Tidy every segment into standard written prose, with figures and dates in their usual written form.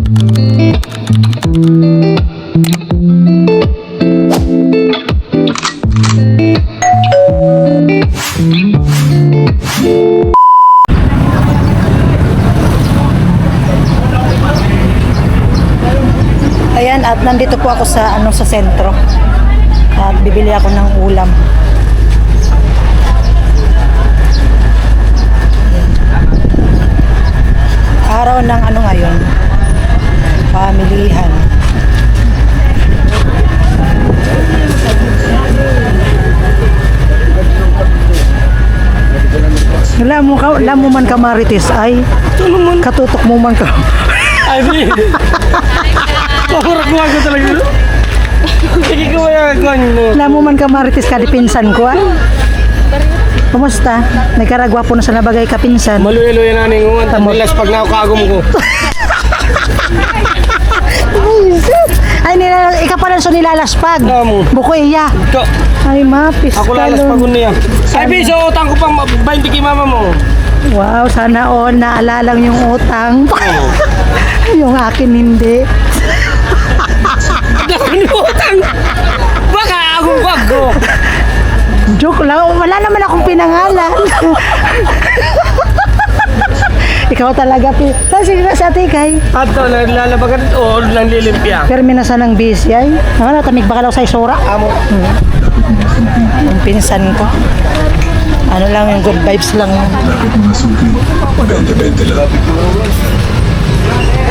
Ayan, at nandito po ako sa sa sentro. At bibili ako ng ulam. Araw ng ngayon? Pamilihan. Alam mo man ka Marites ay katutok mo man ka. Ay, di. Pakurak ko talaga. Sige ko mo. Alam mo man ka Marites ka dipinsan ko ay. Kumusta? Nagkaragwa po na sa nabagay kapinsan. Maluelo yan aning ungan. Tamilas pag nakakagom ko. Ay, ikaw pa lang so nilalaspag. Buko iya. Ay, mapis ka. Ako lalaspag niya. Ay, biso, utang ko pang 20 kay mama mo. Wow, sana all naalala yung utang. Yung akin hindi. Dami utang. Baka agong-aggo. Joke lang, wala naman akong pinangalan. Ikaw talaga, sige na sa atikay. Ato, nalalabagan o nanlilimpia. Pero minasan ng busy ay. Tamig bakalaw sa isura. Amo. Yung pinsan ko. Ano lang, yung good vibes lang.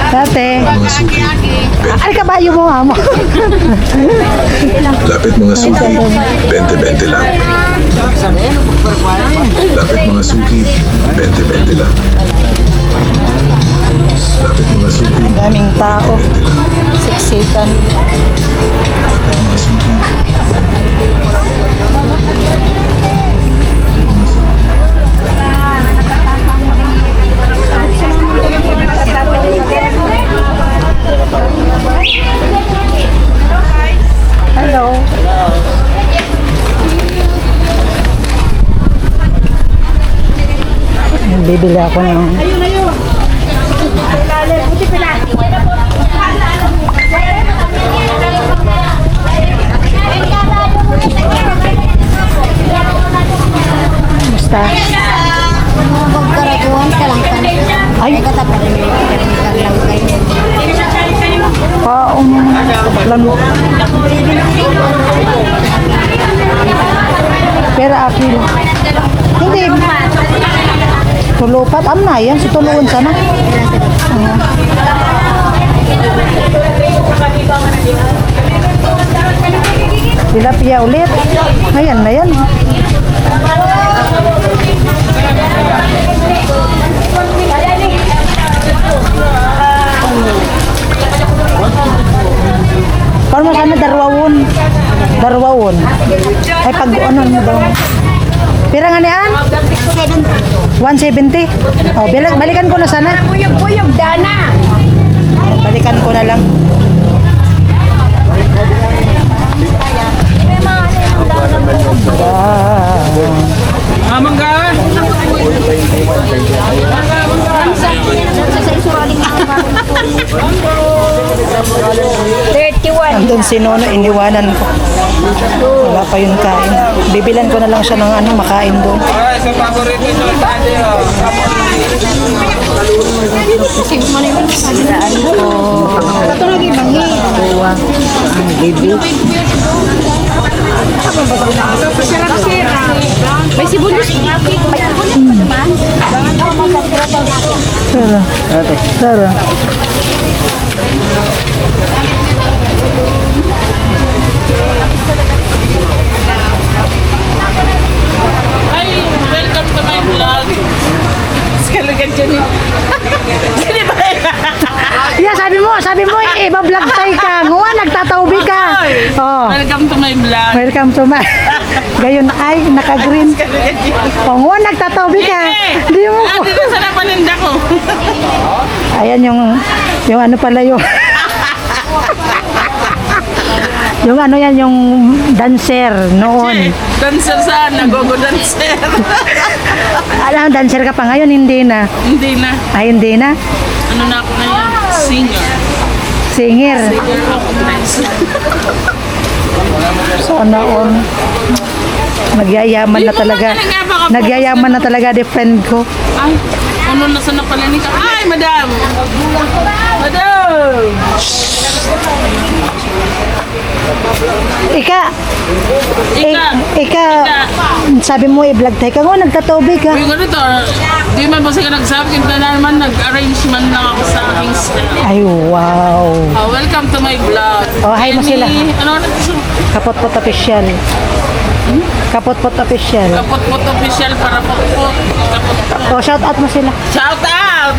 Dati. Ay, kabayo mo, amo. Lapit mga suki, 20-20 lang. Lapit mga suki, 20-20 lang. Lapit mga suki, Daming tao. Siksikan. lapit mga suki. Hello. Bibili ako ng basta. Magkaraguan ka lang kan. Ay, Katapat ni lang kayo. paong lang. Pero akin. Hindi. Tulupat. Ano na yan? Si tuluan sana. Tilapia ulit. Ayan na yan. Paano mo sana darwawon. Ay pag ano mo daw. Pira nga niyan? 170. Oh, balikan ko na sana. Buyog dana. Balikan ko na lang. Amang ka? Sa suraling mga barong. 31. Andun si Nono, iniwanan ko. Wala pa yung kain. Bibilan ko na lang siya ng makain doon. Ay, sa paborito nyo. Saan ko? Ito lagi mangi. Buwa. Ang bibi. May sibuyas. May sibuyas naman. Tara. Tara. Hi, welcome to my vlog. Skalagan dyan yun. Sino ba yun? Yeah, sabi mo, iba-vlog tayo ka. Nguwa, nagtatawbi ka. Oh. Welcome to my vlog. Welcome to my... Gayon ay, naka-green. Skalagan dyan. Oh, nguwa, nagtatawbi ka. Di mo. Dito sa napaninda ko. Ayan yung ano pala yung... yung ano yan, yung dancer noon. Dancer saan? Nagogo dancer. Alam, dancer ka pa ngayon, hindi na. Hindi na. Ay, hindi na. Ano na ako ngayon? Singer. Singer. Sana all. Nagyayaman na talaga. Nagyayaman na talaga di friend ko. Ay, ano na sana pala ni ka? Ay, madam! Madam! Ika, Ika! ika, sabi mo i-vlog tayo ka. Nagtatubig ka. Uy, ganito, di man ba siya nagsabi, kinta na naman, nag-arrange man lang ako sa aking style. Ay, wow. Welcome to my vlog. Oh, hi mo sila. Ano na ito? Kapot-pot official. Kapot-pot official. Kapot-pot official para po-pot. Kapot-pot. Oh, shout out mo sila. Shout out!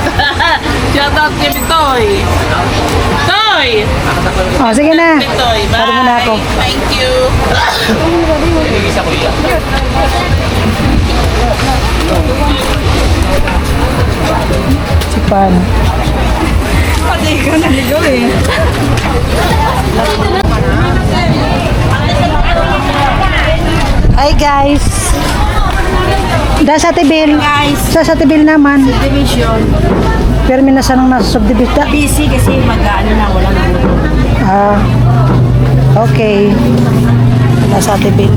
Shout out kay Toy. Toy! Oh, sige na. Toy, bye! Paro mo na ako. Thank you! Si Pan. Hi guys. Sa Tibil. Sa Tibil naman. Division. Pero minasa nang nasa subdivision. Busy kasi mag-ano na, walang gulo. Ah. Okay. Nasa Tibil.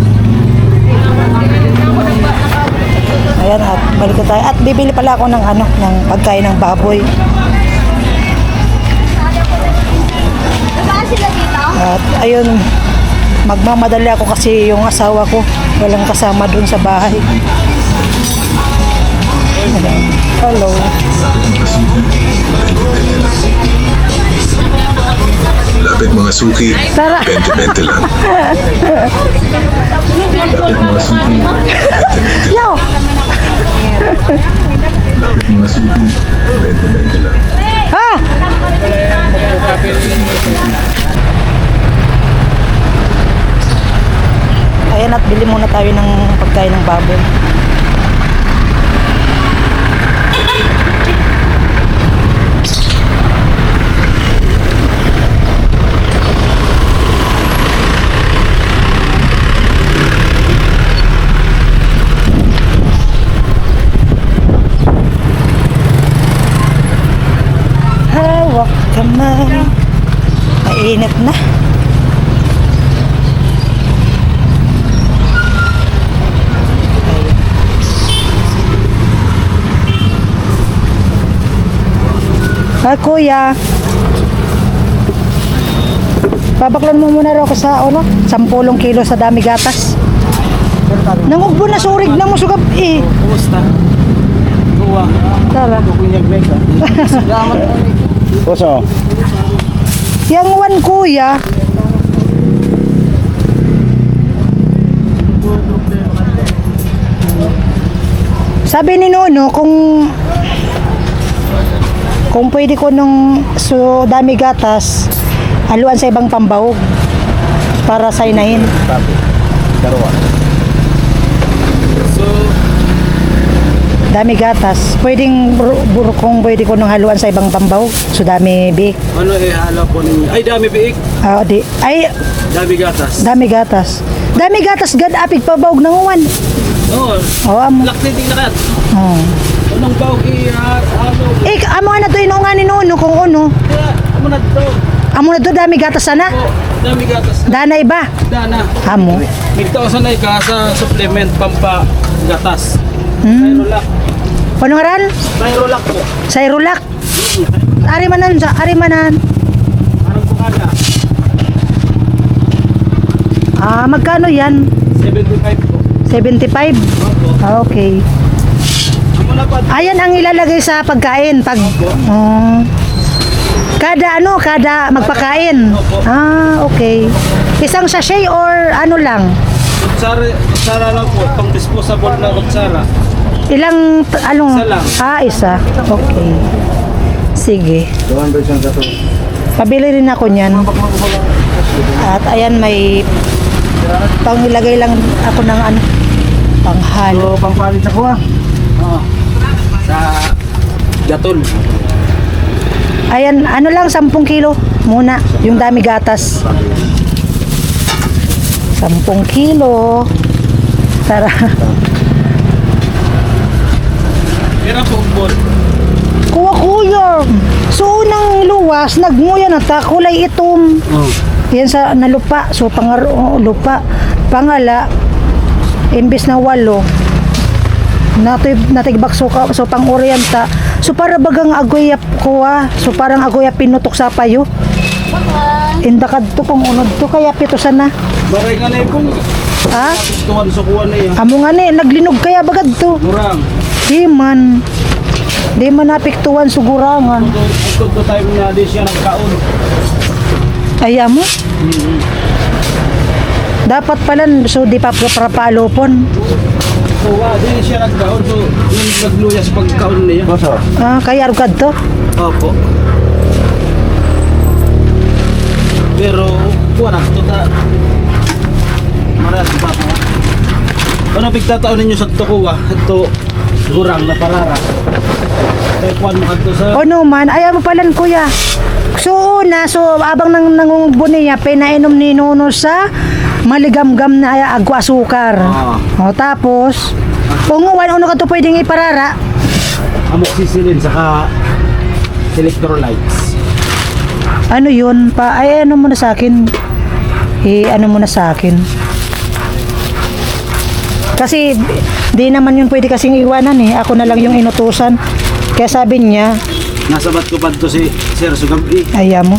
Ayan, at balik na tayo. At bibili pala ako ng ano, ng pagkain ng baboy. At ayun, magmamadali ako kasi yung asawa ko walang kasama dun sa bahay. Hello. Lapit mga suki, Tara. 20-20 lang. Lapit mga suki, 20-20 lang. Yo! Lapit mga suki, 20-20 lang. Ha? Ayan, at bili muna tayo ng pagkain ng baboy. Hawak kamay. Mainit na. Ah, kuya. Babaklan mo muna raw ko sa ano, 10 kilo sa dami gatas. Nangugbo na surig na mo sugab eh. Kumusta? Kuha. Tara. Kunyag beka. Oso. Yang wan kuya. Sabi ni Nono kung pwede ko nung so dami gatas haluan sa ibang pambahog para sa inahin. Darawa. So, Dami gatas. Pwedeng kung pwede ko nung haluan sa ibang pambahog. So dami bik. ano ihalo po ninyo? Ay, dami biik. Di. Ay, Dami gatas. dami gatas. Dami gatas gad apig pabawog ng uwan. Oo. Oh, amo. Lakti din na kat. Oh. Unang bawag ano. Amo na to inungan ni Nono kung ano. Kaya, amo na to. Amo na to dami gatas sana. Oo, dami gatas. Danay ba? Dana. Amo. Nagtausan na ka sa supplement pampa gatas. Tyrolac. Ano nga ran? Tyrolac po. Sa Irulak. Arimanan sa Arimanan. Parang bukada. Magkano yan? 75 po. 75? Opo. Okay. Amo na pa. Ayan ang ilalagay sa pagkain. Kada magpakain. Okay. Isang sachet or ano lang? Kutsara lang po. Pang disposable na kutsara. Ilang, Isa lang. Isa. Okay. Sige. Pabili rin ako niyan. At ayan, may pangilagay lang ako ng ano, panghalo. So, pangpalit ako Oo. Sa Gatol. Ayan, ano lang, 10 kilo muna. Yung dami gatas. 10 kilo. Tara. Pira po, bol. Kuha kuya. So unang luwas, nagmuya na ta, kulay itom. Oh. Yan sa nalupa. So lupa. Pangala, imbis na 8, natigbak so pang orienta. So para bagang agoyap ko So parang agoyap pinutok sa payo. Indakad to kung unod to kaya pito sana. Baray nga na pong Ha? tuwan sa kuwan na yan. Amo nga ni naglinog kaya bagad to. Murang. Di man napiktuan sugurangan. Ito time na di siya nagkaon. Aya mo? Dapat pala so di pa prapalopon. So, di siya nagkaon. So, yung nagluya sa pagkaon niya. Basta? Kaya rugad to. Opo. Pero, buwan ako ito ta. Maras ba ito? Ano pigtataon ninyo sa tukuwa? Ito, gurang na parara. Kaya kuwan mo kanto sa... O no man, ayaw mo palan kuya. So una, abang nangungbo niya, pinainom ni Nono sa maligamgam na agwa asukar. O tapos, kung ano ka to pwedeng iparara, Amoxicillin saka electrolytes. ano yun pa, ay ano mo na sa akin. Ano mo na sa akin. Kasi di naman yun pwede kasing iwanan Ako na lang yung inutusan. Kaya sabi niya, Nasabat ko pa ito si Sir Sugabi. ayaw mo.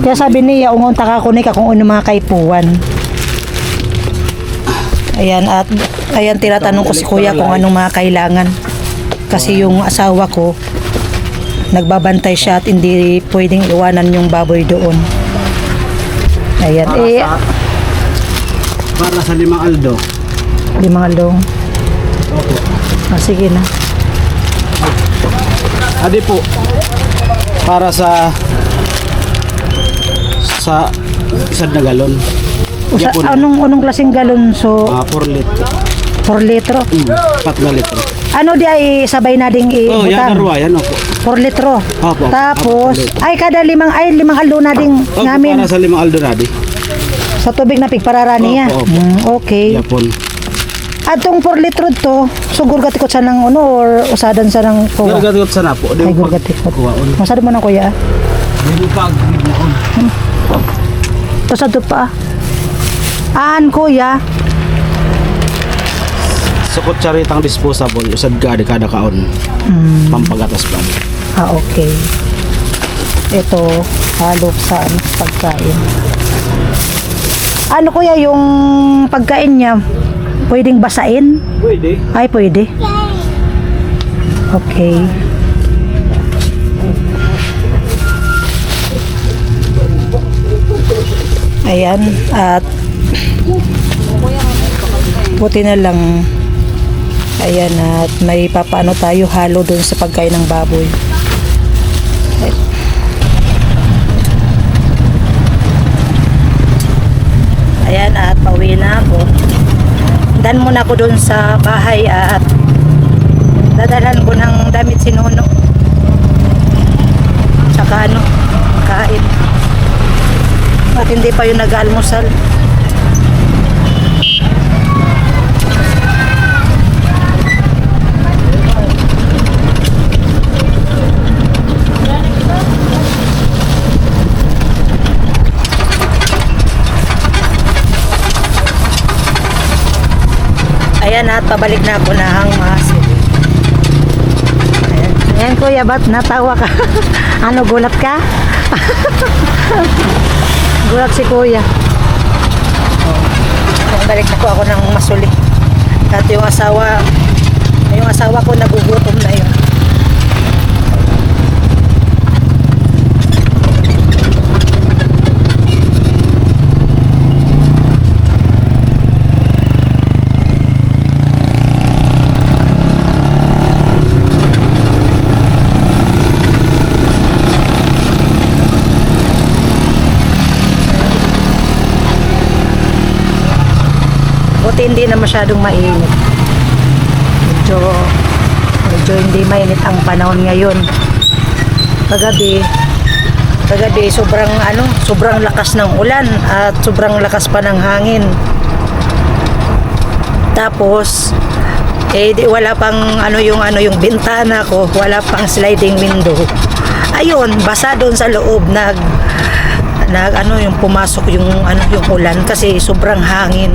Kaya sabi niya, ungunta ka kunik kung ano mga kaipuan. Ayan, at ayan tinatanong ko si kuya kung anong mga kailangan. Kasi yung asawa ko, nagbabantay siya at hindi pwedeng iwanan yung baboy doon. Ayan, Para sa 5 aldo. di mga long. Opo. Sige na. Adi po. Para sa isang na galon. Yapon. Anong klaseng galon? So, 4 litro. 4 litro. 4 na litro. Ano di ay sabay na ding Oh, yan ibutang? narwa, yan opo. 4 litro. Opo. Tapos, Opo, ay kada limang aldo na ding Opo, ngamin. para sa 5 aldo nadi. Sa tubig na pigparara niya. Opo, opo. Okay. Yapon. At tong 4 litro to, so gurgatikot sa ng or usadan sa ng kuwa. Gargagot sa napo. Ay, gurgatikot. Kuwaon. Masado mo na kuya. Hindi pag gignaon. To sa pa. Aan kuya. Sa kutsaritang disposable, usad ka di kada kaon. Pampagatas pa. Okay. Ito, halo sa pagkain. Ano kuya yung pagkain niya? Pwedeng basain? Pwede. Ay, pwede. Okay. Ayan, at buti na lang. Ayan, at may papaano tayo halo dun sa pagkain ng baboy. Ayan, at pauwi na ako. Dan muna ako dun sa bahay at dadalhan ko ng damit si Nono. Tsaka kain. At hindi pa yung nag-almusal. Ayan at pabalik na ako na hangmas. Ayan kuya, ba't natawa ka? Ano, gulat ka? Gulat si kuya. Balik na ko ako ng masuli. At yung asawa ko nagugutom na yun. Buti hindi na masyadong mainit. Medyo hindi mainit ang panahon ngayon. Kagabi sobrang lakas ng ulan at sobrang lakas pa ng hangin. Tapos wala pang yung bintana ko, wala pang sliding window. Ayun, basa doon sa loob, nag ano yung pumasok yung ano yung ulan kasi sobrang hangin.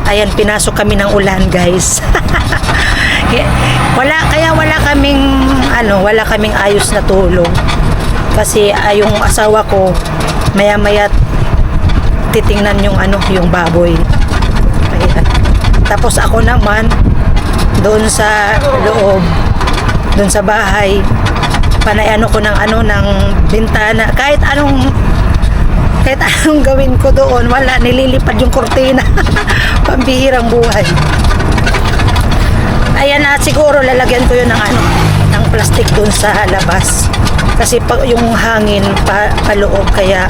Ayan, pinasok kami ng ulan, guys. Wala kaming ayos na tulog. Kasi yung asawa ko maya-maya titingnan yung yung baboy. Ayan. Tapos ako naman doon sa loob, doon sa bahay, panay ko ng bintana, kahit anong gawin ko doon, wala, nililipad yung kortina. Pambihirang buhay. Ayan, at siguro lalagyan ko yun ng plastic doon sa labas. Kasi yung hangin paloob, kaya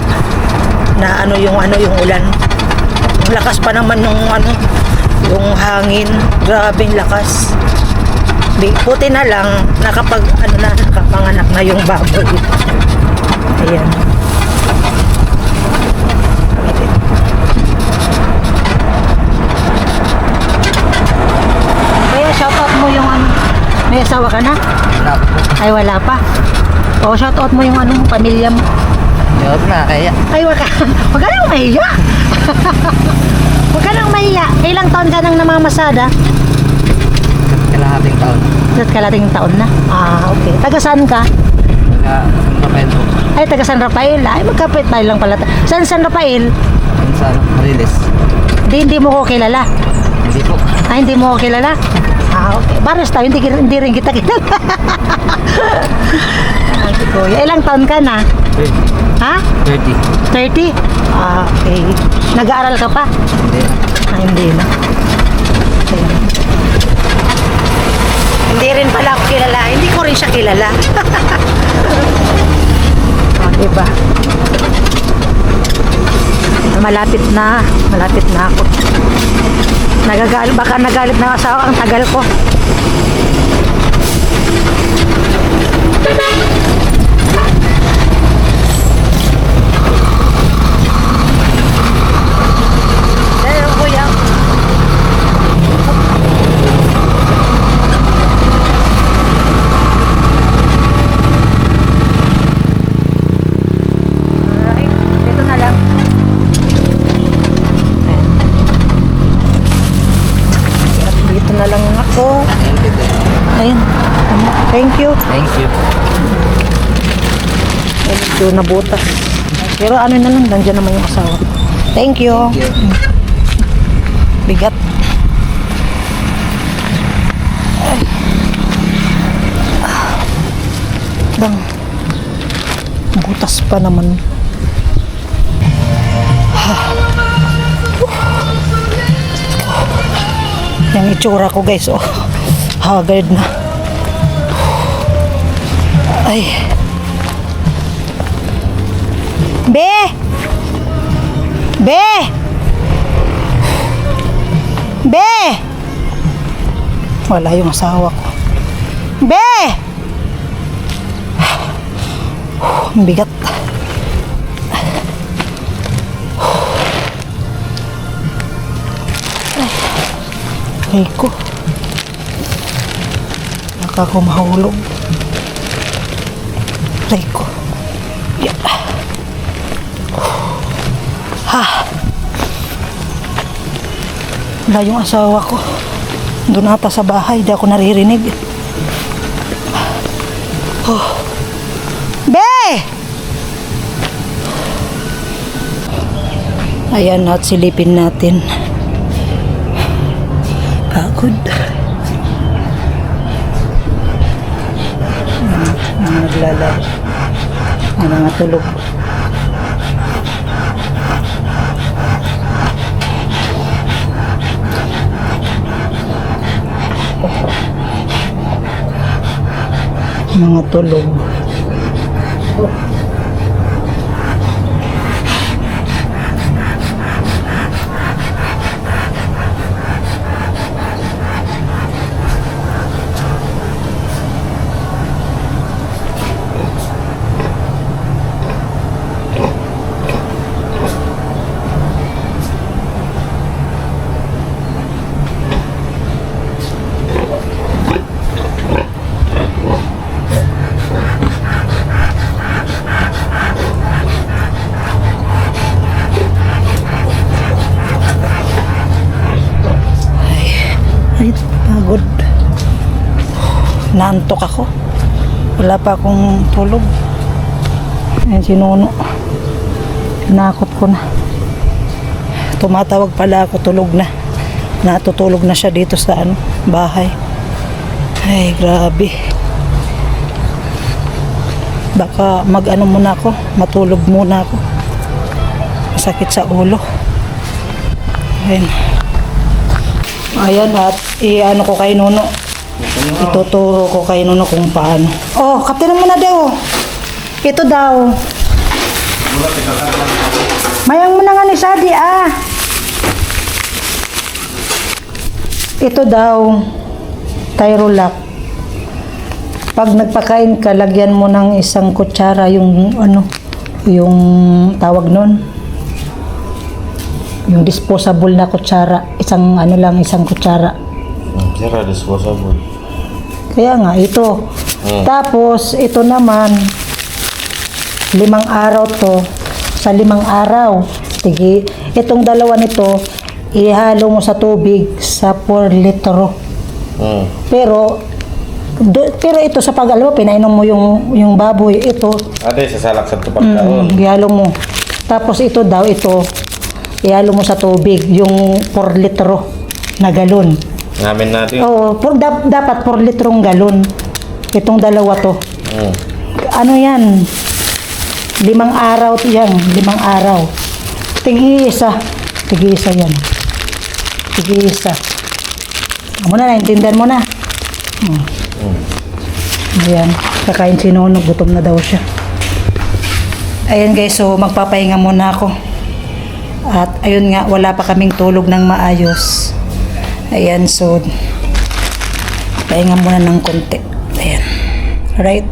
na yung ulan. Ang lakas pa naman yung hangin. Grabing lakas. Buti na lang nakapanganak na yung baboy. Ayan. Kaya shoutout mo yung may asawa ka na? Ay, wala pa. O, shoutout mo yung pamilya mo. Huwag na, kaya. Ay, wag ka nang mahiya. Wag ka nang mahiya. Ilang taon ka nang namamasada? Kalahating taon. Kalating taon na? Ah, okay. Taga saan ka? Rafael po. Ay, taga San Rafael. Ay, magkapit tayo lang pala. Saan San Rafael? Sa Mariles. Hindi mo ko kilala. Hindi po. Ay, hindi mo ko kilala? Ah, okay. Baris tayo, hindi rin kita kilala. Ay, si Kuya. Ilang taon ka na? 30. Ha? 30. 30? Ah, okay. Nag-aaral ka pa? Hindi. Ah, hindi na. Ayan. Hindi rin pala ako kilala. Hindi ko rin siya kilala. Ah, diba? Malapit na ako. Baka nagalit na asawa, ang tagal ko. Hello, kuya. Alright, dito na lang. Dito na lang ako. Ayun. Thank you. Thank you. Thank you, nabutas. Pero ano na lang, nandiyan naman yung asawa. Thank you. Bigat. Ay. Bang. Butas pa naman. Yung itsura ko, guys, oh. Haggard na. Ay. Be! Be! Be! Wala yung asawa ko. Be! Ang bigat. Ay ko. Baka ko mahulog. Ay ko. Yeah. Ha. Wala yung asawa ko. Doon ata sa bahay. Di ako naririnig. Oh. Be! Ayan, at silipin natin. Pagod. Naglalaro. Mga tulog. Mga tulog. Naantok ako. Wala pa akong tulog. Ayan si Nono. Nakot ko na. Tumatawag pala ako, tulog na. Natutulog na siya dito sa bahay. Ay, grabe. Baka muna ako, matulog muna ako. Masakit sa ulo. Ayan. Ayan, at i-ano ko kay Nono. Ituturo ko kay Nono kung paano. Oh, kaptinan mo na daw. Ito daw. Mayang mo na nga ni Sadi, ah. Ito daw, Tyrolac. Pag nagpakain ka, lagyan mo ng isang kutsara yung yung tawag nun. Yung disposable na kutsara. Isang isang kutsara. Kira disposable. Kaya nga, ito. Tapos, ito naman, 5 araw to. Sa 5 araw, sige, itong dalawa nito, ihalo mo sa tubig sa 4 litro. Pero ito sa pag-alam mo, pinainom mo yung baboy. Ito, Ate, sasalak sa tupag ihalo mo. Tapos ito daw, ihalo mo sa tubig, yung 4 litro na galon. Ngamin natin. Oo, dapat 4 litrong galon. Itong dalawa to. Ano yan? 5 araw yan. 5 araw. Tig-isa yan. Tig-isa. Amo na, naintindihan mo na. Ayan. Kakain si Nono. Gutom na daw siya. Ayan guys, so magpapahinga muna ako. At ayun nga, wala pa kaming tulog ng maayos. Ayan, so pahinga muna ng konti. Ayan. Alright.